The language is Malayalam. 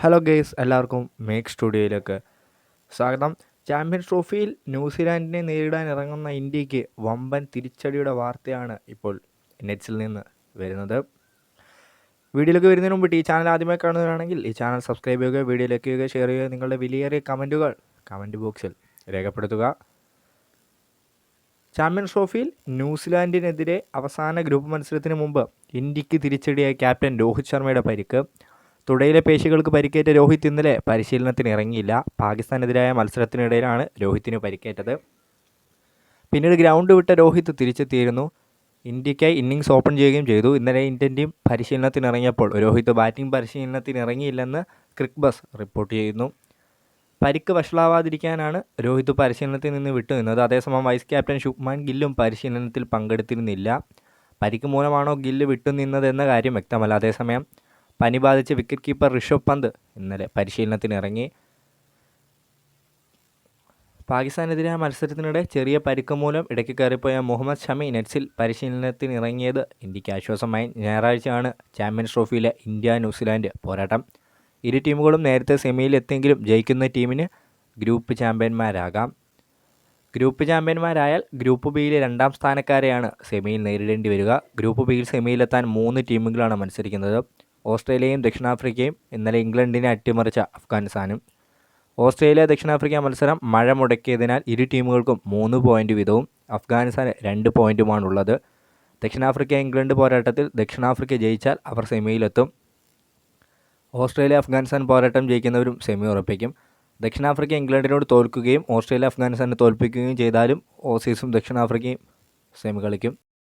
ഹലോ ഗെയ്സ്, എല്ലാവർക്കും മേക്ക് സ്റ്റുഡിയോയിലേക്ക് സ്വാഗതം. ചാമ്പ്യൻസ് ട്രോഫിയിൽ ന്യൂസിലാൻഡിനെ നേരിടാൻ ഇറങ്ങുന്ന ഇന്ത്യക്ക് വമ്പൻ തിരിച്ചടിയുടെ വാർത്തയാണ് ഇപ്പോൾ നെറ്റ്സിൽ നിന്ന് വരുന്നത്. വീഡിയോയിലേക്ക് വരുന്നതിന് മുമ്പ് ഈ ചാനൽ ആദ്യമായി കാണുന്നവരാണെങ്കിൽ ഈ ചാനൽ സബ്സ്ക്രൈബ് ചെയ്യുക, വീഡിയോ ലൈക്ക് ചെയ്യുക, ഷെയർ ചെയ്യുക, നിങ്ങളുടെ വിലയേറിയ കമൻറ്റുകൾ കമൻറ്റ് ബോക്സിൽ രേഖപ്പെടുത്തുക. ചാമ്പ്യൻസ് ട്രോഫിയിൽ ന്യൂസിലാൻഡിനെതിരെ അവസാന ഗ്രൂപ്പ് മത്സരത്തിന് മുമ്പ് ഇന്ത്യക്ക് തിരിച്ചടിയായ ക്യാപ്റ്റൻ രോഹിത് ശർമ്മയുടെ പരിക്ക്. തുടയിലെ പേശികൾക്ക് പരിക്കേറ്റ രോഹിത് ഇന്നലെ പരിശീലനത്തിന് ഇറങ്ങിയില്ല. പാകിസ്ഥാനെതിരായ മത്സരത്തിനിടയിലാണ് രോഹിത്തിന് പരിക്കേറ്റത്. പിന്നീട് ഗ്രൗണ്ട് വിട്ട രോഹിത് തിരിച്ചെത്തിയിരുന്നു. ഇന്ത്യക്കായി ഇന്നിങ്സ് ഓപ്പൺ ചെയ്യുകയും ചെയ്തു. ഇന്നലെ ഇന്ത്യൻ ടീം പരിശീലനത്തിന് ഇറങ്ങിയപ്പോൾ രോഹിത് ബാറ്റിംഗ് പരിശീലനത്തിന് ഇറങ്ങിയില്ലെന്ന് ക്രിക്ബസ് റിപ്പോർട്ട് ചെയ്യുന്നു. പരിക്ക് വഷളാവാതിരിക്കാനാണ് രോഹിത് പരിശീലനത്തിൽ നിന്ന് വിട്ടുനിന്നത്. അതേസമയം വൈസ് ക്യാപ്റ്റൻ ശുഭ്മാൻ ഗില്ലും പരിശീലനത്തിൽ പങ്കെടുത്തിരുന്നില്ല. പരിക്ക് മൂലമാണോ ഗില്ല് വിട്ടുനിന്നതെന്ന കാര്യം വ്യക്തമല്ല. അതേസമയം പനി ബാധിച്ച വിക്കറ്റ് കീപ്പർ ഋഷഭ് പന്ത് ഇന്നലെ പരിശീലനത്തിന് ഇറങ്ങി. പാകിസ്ഥാനെതിരായ മത്സരത്തിനിടെ ചെറിയ പരിക്ക് മൂലം ഇടയ്ക്ക് കയറിപ്പോയ മുഹമ്മദ് ഷമി നെറ്റ്സിൽ പരിശീലനത്തിന് ഇറങ്ങിയത് ഇന്ത്യക്ക് ആശ്വാസമായി. ഞായറാഴ്ചയാണ് ചാമ്പ്യൻസ് ട്രോഫിയിലെ ഇന്ത്യ ന്യൂസിലാൻഡ് പോരാട്ടം. ഇരു ടീമുകളും നേരത്തെ സെമിയിൽ എത്തിയെങ്കിലും ജയിക്കുന്ന ടീമിന് ഗ്രൂപ്പ് ചാമ്പ്യന്മാരാകാം. ഗ്രൂപ്പ് ചാമ്പ്യന്മാരായാൽ ഗ്രൂപ്പ് ബിയിലെ രണ്ടാം സ്ഥാനക്കാരെയാണ് സെമിയിൽ നേരിടേണ്ടി വരിക. ഗ്രൂപ്പ് ബിയിൽ സെമിയിലെത്താൻ 3 ടീമുകളാണ് മത്സരിക്കുന്നത്. ഓസ്ട്രേലിയയും ദക്ഷിണാഫ്രിക്കയും ഇന്നലെ ഇംഗ്ലണ്ടിനെ അട്ടിമറിച്ച അഫ്ഗാനിസ്ഥാനും. ഓസ്ട്രേലിയ ദക്ഷിണാഫ്രിക്ക മത്സരം മഴ മുടക്കിയതിനാൽ ഇരു ടീമുകൾക്കും 3 പോയിൻ്റ് വീതവും അഫ്ഗാനിസ്ഥാന് 2 പോയിൻ്റുമാണുള്ളത്. ദക്ഷിണാഫ്രിക്ക ഇംഗ്ലണ്ട് പോരാട്ടത്തിൽ ദക്ഷിണാഫ്രിക്ക ജയിച്ചാൽ അവർ സെമിയിലെത്തും. ഓസ്ട്രേലിയ അഫ്ഗാനിസ്ഥാൻ പോരാട്ടം ജയിക്കുന്നവരും സെമി ഉറപ്പിക്കും. ദക്ഷിണാഫ്രിക്ക ഇംഗ്ലണ്ടിനോട് തോൽക്കുകയും ഓസ്ട്രേലിയ അഫ്ഗാനിസ്ഥാനെ തോൽപ്പിക്കുകയും ചെയ്താലും ഓസീസും ദക്ഷിണാഫ്രിക്കയും സെമി കളിക്കും.